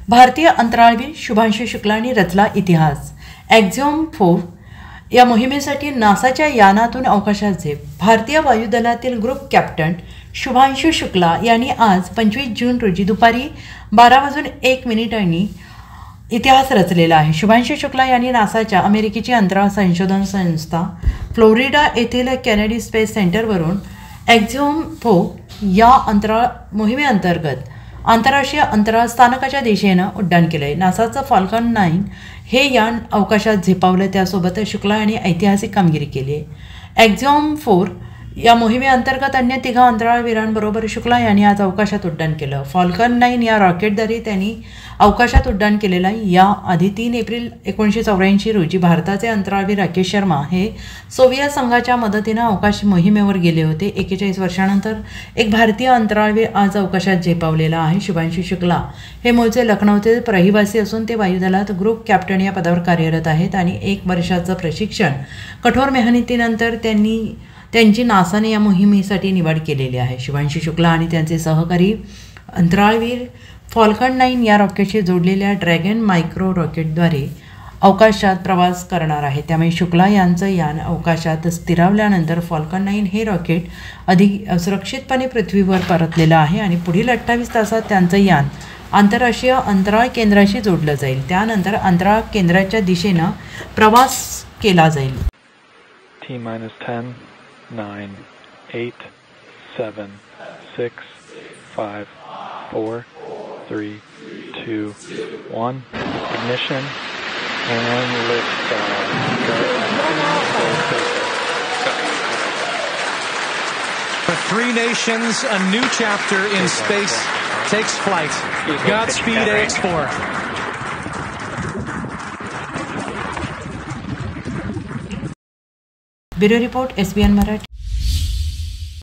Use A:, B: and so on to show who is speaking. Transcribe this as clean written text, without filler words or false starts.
A: भारतीय अंतराळवीर शुभांशु शुक्लांनी रचला इतिहास. एक्झिओम 4 या मोहिमेसाठी नासाच्या यानातून अवकाशात झेप. भारतीय वायुदलातील ग्रुप कॅप्टन शुभांशु शुक्ला यांनी आज 25 जून रोजी दुपारी 12:01 इतिहास रचलेला आहे. शुभांशु शुक्ला यांनी नासाच्या अमेरिकेची अंतराळ संशोधन संस्था फ्लोरिडा येथील केनेडी स्पेस सेंटरवरून एक्झिओम 4 या अंतराळ मोहिमेअंतर्गत आंतरराष्ट्रीय अंतराळ स्थानकाच्या दिशेनं उड्डाण केलं आहे. नासाचं फॉल्कन 9 हे यान अवकाशात झेपावलं. त्यासोबतच शुक्ला यांनी ऐतिहासिक कामगिरी केली आहे. एक्झिओम 4 या मोहिमेअंतर्गत अन्य 3 अंतराळवीरांबरोबर शुक्ला यांनी आज अवकाशात उड्डाण केलं. फॉल्कन 9 या रॉकेटद्वारे त्यांनी अवकाशात उड्डाण केलेलं आहे. याआधी 3 एप्रिल 1984 रोजी भारताचे अंतराळवीर राकेश शर्मा हे सोव्हिएत संघाच्या मदतीनं अवकाश मोहिमेवर गेले होते. 41 वर्षानंतर एक भारतीय अंतराळवीर आज अवकाशात झेपावलेला आहे. शुभांशु शुक्ला हे मूळचे लखनौचे रहिवासी असून ते वायुदलात ग्रुप कॅप्टन या पदावर कार्यरत आहेत आणि 1 वर्षाचं प्रशिक्षण कठोर मेहनतीनंतर त्यांची नासाने या मोहिमेसाठी निवड केलेली आहे. शुभांशु शुक्ला आणि त्यांचे सहकारी अंतराळवीर फॉल्कन 9 या रॉकेटशी जोडलेल्या ड्रॅगन मायक्रो रॉकेटद्वारे अवकाशात प्रवास करणार आहे. त्यामुळे शुक्ला यांचं यान अवकाशात स्थिरावल्यानंतर फॉल्कन 9 हे रॉकेट अधिक सुरक्षितपणे पृथ्वीवर परतलेलं आहे आणि पुढील 28 तासात त्यांचं यान आंतरराष्ट्रीय अंतराळ केंद्राशी जोडलं जाईल. त्यानंतर अंतराळ केंद्राच्या दिशेनं प्रवास केला जाईल.
B: T-10, 9, 8, 7, 6, 5, 4, 3, 2, 1. Ignition and lift
C: For 3 nations, a new chapter in space takes flight. Godspeed, AX4.
A: Bureau report, SBN Marathi.